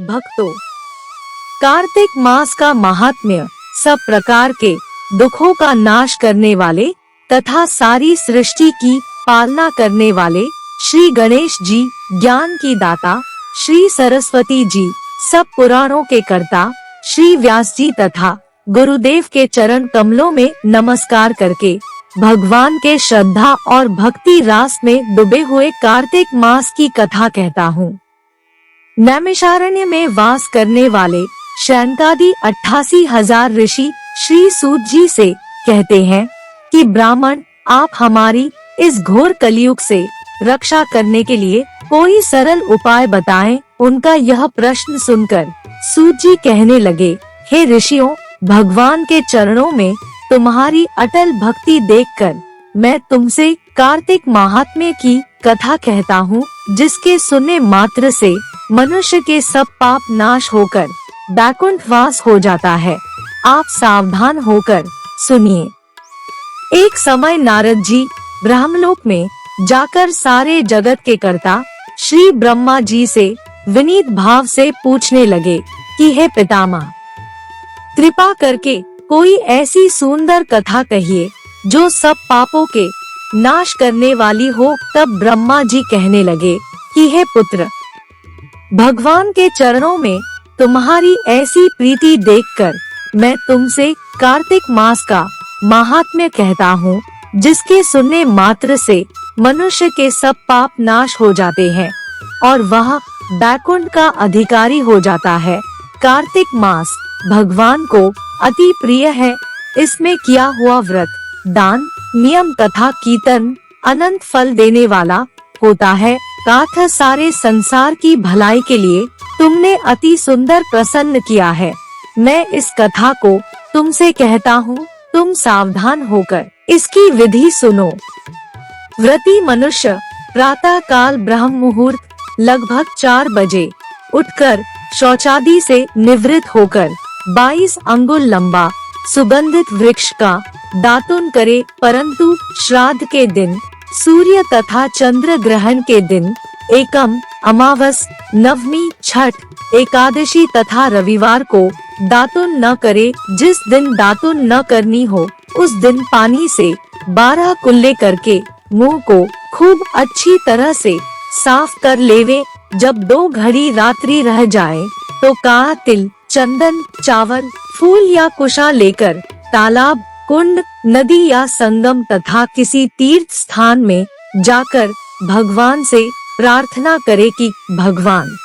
भक्तों, कार्तिक मास का महात्म्य सब प्रकार के दुखों का नाश करने वाले तथा सारी सृष्टि की पालना करने वाले श्री गणेश जी, ज्ञान की दाता श्री सरस्वती जी, सब पुराणों के कर्ता श्री व्यास जी तथा गुरुदेव के चरण कमलों में नमस्कार करके भगवान के श्रद्धा और भक्ति रास में डूबे हुए कार्तिक मास की कथा कहता हूँ। नैमिषारण्य में वास करने वाले शैनकादि 88,000 ऋषि श्री सूत जी से कहते हैं कि ब्राह्मण, आप हमारी इस घोर कलयुग से रक्षा करने के लिए कोई सरल उपाय बताएं। उनका यह प्रश्न सुनकर सूत जी कहने लगे, हे ऋषियों, भगवान के चरणों में तुम्हारी अटल भक्ति देखकर मैं तुमसे कार्तिक महात्म्य की कथा कहता हूँ, जिसके सुनने मात्र से मनुष्य के सब पाप नाश होकर बैकुंठ वास हो जाता है। आप सावधान होकर सुनिए। एक समय नारद जी ब्रह्मलोक में जाकर सारे जगत के कर्ता श्री ब्रह्मा जी से विनीत भाव से पूछने लगे कि हे पितामह, कृपा करके कोई ऐसी सुंदर कथा कहिए जो सब पापों के नाश करने वाली हो। तब ब्रह्मा जी कहने लगे कि हे पुत्र, भगवान के चरणों में तुम्हारी ऐसी प्रीति देखकर मैं तुमसे कार्तिक मास का महात्म्य कहता हूँ, जिसके सुनने मात्र से मनुष्य के सब पाप नाश हो जाते हैं और वह बैकुंठ का अधिकारी हो जाता है। कार्तिक मास भगवान को अति प्रिय है। इसमें किया हुआ व्रत, दान, नियम तथा कीर्तन अनंत फल देने वाला होता है। काथ सारे संसार की भलाई के लिए तुमने अति सुंदर प्रसन्न किया है। मैं इस कथा को तुमसे कहता हूँ, तुम सावधान होकर इसकी विधि सुनो। व्रती मनुष्य प्रातः काल ब्रह्म मुहूर्त लगभग 4 बजे उठकर शौचादि से निवृत्त होकर 22 अंगुल लंबा सुगंधित वृक्ष का दातुन करे, परंतु श्राद्ध के दिन, सूर्य तथा चंद्र ग्रहण के दिन, एकम, अमावस, नवमी, छठ, एकादशी तथा रविवार को दातुन न करे। जिस दिन दातुन न करनी हो उस दिन पानी से 12 कुल्ले करके मुंह को खूब अच्छी तरह से साफ कर लेवे। जब 2 घड़ी रात्रि रह जाए तो काढ़ा तिल, चंदन, चावल, फूल या कुशा लेकर तालाब, कुंड, नदी या संगम तथा किसी तीर्थ स्थान में जाकर भगवान से प्रार्थना करे कि भगवान,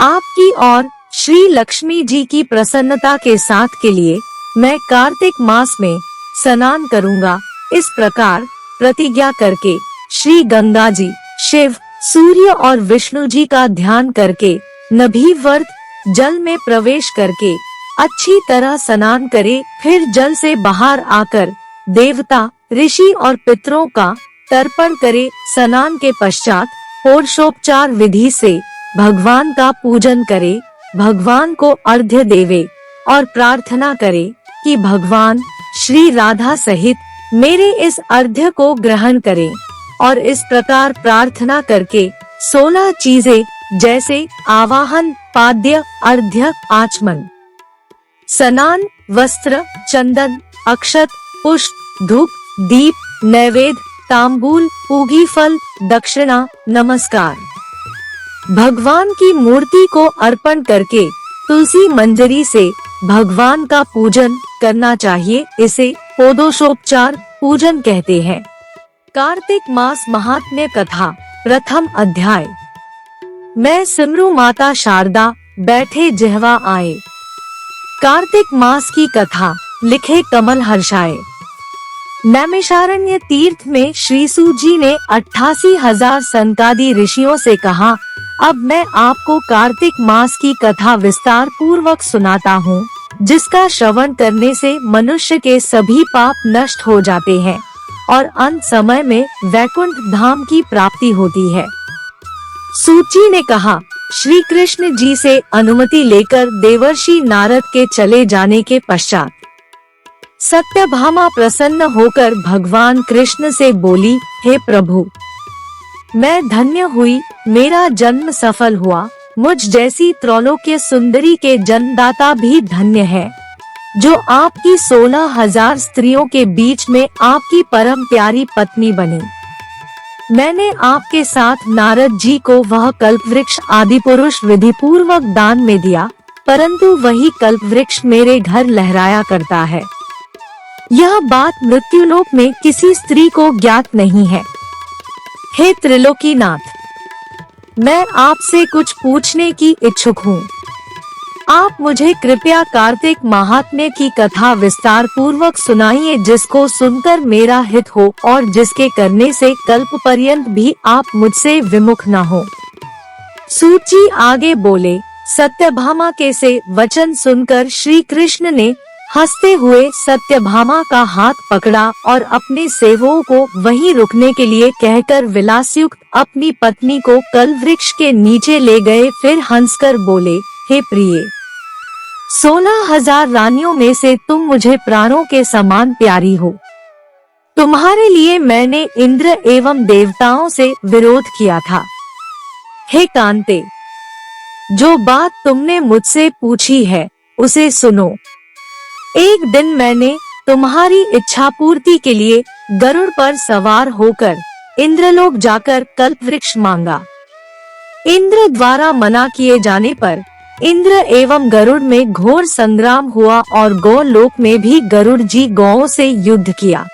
आपकी और श्री लक्ष्मी जी की प्रसन्नता के साथ के लिए मैं कार्तिक मास में स्नान करूंगा। इस प्रकार प्रतिज्ञा करके श्री गंगा जी, शिव, सूर्य और विष्णु जी का ध्यान करके नभीवर्त जल में प्रवेश करके अच्छी तरह स्नान करे। फिर जल से बाहर आकर देवता, ऋषि और पितरों का तर्पण करे। स्नान के पश्चात षोडशोपचार विधि से भगवान का पूजन करे, भगवान को अर्घ्य देवे और प्रार्थना करे कि भगवान श्री राधा सहित मेरे इस अर्घ्य को ग्रहण करें। और इस प्रकार प्रार्थना करके 16 चीजें जैसे आवाहन, पाद्य, अर्घ्य, आचमन, स्नान, वस्त्र, चंदन, अक्षत, पुष्प, धूप, दीप, नैवेद्य, तांबूल, पूगी फल, दक्षिणा, नमस्कार, भगवान की मूर्ति को अर्पण करके तुलसी मंजरी से भगवान का पूजन करना चाहिए। इसे षोडशोपचार पूजन कहते हैं। कार्तिक मास महात्म्य कथा, प्रथम अध्याय। मैं सिमरू माता शारदा, बैठे जिह्वा आए। कार्तिक मास की कथा लिखे कमल हर्षाए। नैमिषारण्य तीर्थ में श्री सूत जी ने 88,000 सनकादि ऋषियों से कहा, अब मैं आपको कार्तिक मास की कथा विस्तार पूर्वक सुनाता हूँ, जिसका श्रवण करने से मनुष्य के सभी पाप नष्ट हो जाते हैं और अंत समय में वैकुंठ धाम की प्राप्ति होती है। सूत जी ने कहा, श्री कृष्ण जी से अनुमति लेकर देवर्षि नारद के चले जाने के पश्चात सत्यभामा प्रसन्न होकर भगवान कृष्ण से बोली, हे प्रभु, मैं धन्य हुई, मेरा जन्म सफल हुआ। मुझ जैसी त्रैलोक्य सुंदरी के जन्मदाता भी धन्य है, जो आपकी 16,000 स्त्रियों के बीच में आपकी परम प्यारी पत्नी बनी। मैंने आपके साथ नारद जी को वह कल्पवृक्ष आदि पुरुष विधि पूर्वक दान में दिया, परंतु वही कल्पवृक्ष मेरे घर लहराया करता है। यह बात मृत्युलोक में किसी स्त्री को ज्ञात नहीं है। हे त्रिलोकीनाथ, मैं आपसे कुछ पूछने की इच्छुक हूँ। आप मुझे कृपया कार्तिक महात्म्य की कथा विस्तार पूर्वक सुनाइए, जिसको सुनकर मेरा हित हो और जिसके करने से कल्प पर्यंत भी आप मुझसे विमुख न हो। सूत जी आगे बोले। सत्यभामा के से वचन सुनकर श्री कृष्ण ने हंसते हुए सत्यभामा का हाथ पकड़ा और अपने सेवकों को वहीं रुकने के लिए कहकर विलासयुक्त अपनी पत्नी को कल्पवृक्ष के नीचे ले गए। फिर हंसकर बोले, हे प्रिय, 16,000 रानियों में से तुम मुझे प्राणों के समान प्यारी हो। तुम्हारे लिए मैंने इंद्र एवं देवताओं से विरोध किया था। हे कांते, जो बात तुमने मुझसे पूछी है उसे सुनो। एक दिन मैंने तुम्हारी इच्छा पूर्ति के लिए गरुड़ पर सवार होकर इंद्रलोक जाकर कल्पवृक्ष मांगा। इंद्र द्वारा मना किए जाने पर इंद्र एवं गरुड़ में घोर संग्राम हुआ और गौलोक में भी गरुड़ जी गौओं से युद्ध किया।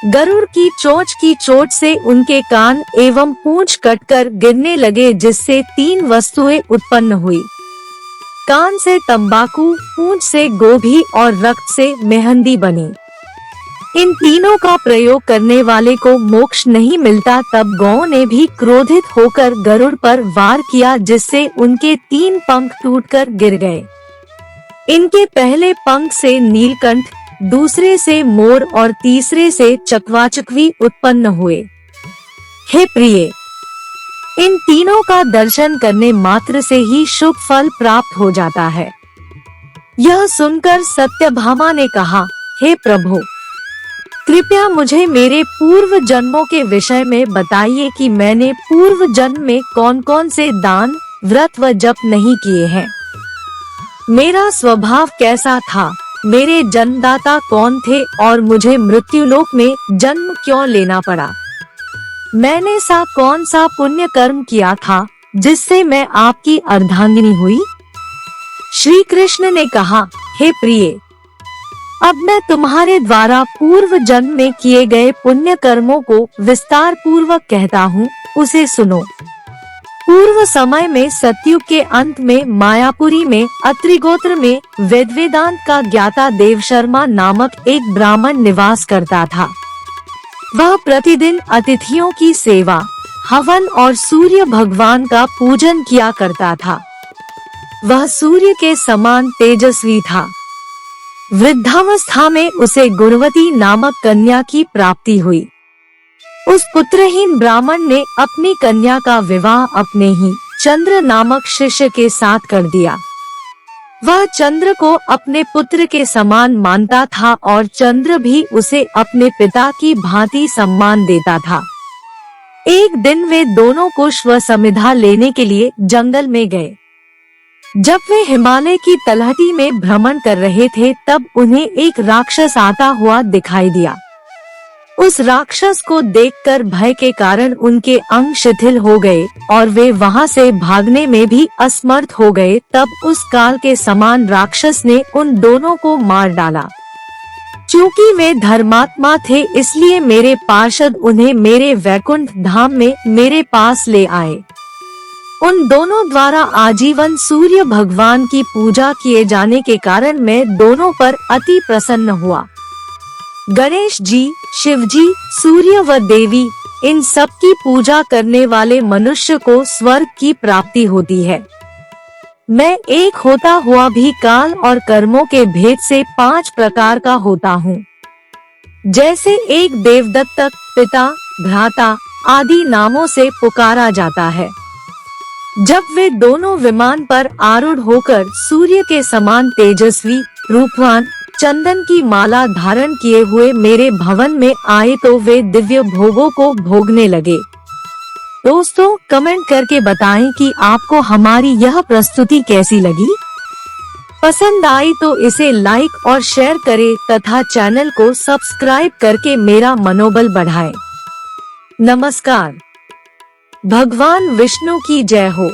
गरुड़ की चोंच से उनके कान एवं पूंछ कटकर गिरने लगे, जिससे 3 वस्तुएं उत्पन्न हुई। कान से तंबाकू, पूंछ से गोभी और रक्त से मेहंदी बनी। इन तीनों का प्रयोग करने वाले को मोक्ष नहीं मिलता। तब गौ ने भी क्रोधित होकर गरुड़ पर वार किया, जिससे उनके 3 पंख टूटकर गिर गए। इनके पहले पंख से नीलकंठ, दूसरे से मोर और तीसरे से चकवाचकवी उत्पन्न हुए। हे प्रिय, इन तीनों का दर्शन करने मात्र से ही शुभ फल प्राप्त हो जाता है। यह सुनकर सत्यभामा ने कहा, हे प्रभु, कृपया मुझे मेरे पूर्व जन्मों के विषय में बताइए कि मैंने पूर्व जन्म में कौन कौन से दान, व्रत व जप नहीं किए हैं। मेरा स्वभाव कैसा था, मेरे जन्मदाता कौन थे और मुझे मृत्युलोक में जन्म क्यों लेना पड़ा। मैंने कौन सा पुण्य कर्म किया था जिससे मैं आपकी अर्धांगिनी हुई। श्री कृष्ण ने कहा, हे प्रिय, अब मैं तुम्हारे द्वारा पूर्व जन्म में किए गए पुण्य कर्मों को विस्तार पूर्वक कहता हूँ, उसे सुनो। पूर्व समय में सतयुग के अंत में मायापुरी में अत्रि गोत्र में वेदांत का ज्ञाता देवशर्मा नामक एक ब्राह्मण निवास करता था। वह प्रतिदिन अतिथियों की सेवा, हवन और सूर्य भगवान का पूजन किया करता था। वह सूर्य के समान तेजस्वी था। वृद्धावस्था में उसे गुणवती नामक कन्या की प्राप्ति हुई। उस पुत्रहीन ब्राह्मण ने अपनी कन्या का विवाह अपने ही चंद्र नामक शिष्य के साथ कर दिया। वह चंद्र को अपने पुत्र के समान मानता था और चंद्र भी उसे अपने पिता की भांति सम्मान देता था। एक दिन वे दोनों कुश व समिधा लेने के लिए जंगल में गए। जब वे हिमालय की तलहटी में भ्रमण कर रहे थे, तब उन्हें एक राक्षस आता हुआ दिखाई दिया। उस राक्षस को देखकर भय के कारण उनके अंग शिथिल हो गए और वे वहां से भागने में भी असमर्थ हो गए। तब उस काल के समान राक्षस ने उन दोनों को मार डाला। चूंकि वे धर्मात्मा थे, इसलिए मेरे पार्षद उन्हें मेरे वैकुंठ धाम में मेरे पास ले आए। उन दोनों द्वारा आजीवन सूर्य भगवान की पूजा किए जाने के कारण मैं दोनों पर अति प्रसन्न हुआ। गणेश जी, शिव जी, सूर्य व देवी, इन सब की पूजा करने वाले मनुष्य को स्वर्ग की प्राप्ति होती है। मैं एक होता हुआ भी काल और कर्मों के भेद से 5 प्रकार का होता हूँ। जैसे एक देवदत्तक, पिता, भ्राता आदि नामों से पुकारा जाता है। जब वे दोनों विमान पर आरूढ़ होकर सूर्य के समान तेजस्वी, रूपवान, चंदन की माला धारण किए हुए मेरे भवन में आए, तो वे दिव्य भोगों को भोगने लगे। दोस्तों कमेंट करके बताएं कि आपको हमारी यह प्रस्तुति कैसी लगी। पसंद आई तो इसे लाइक और शेयर करें तथा चैनल को सब्सक्राइब करके मेरा मनोबल बढ़ाएं। नमस्कार। भगवान विष्णु की जय हो।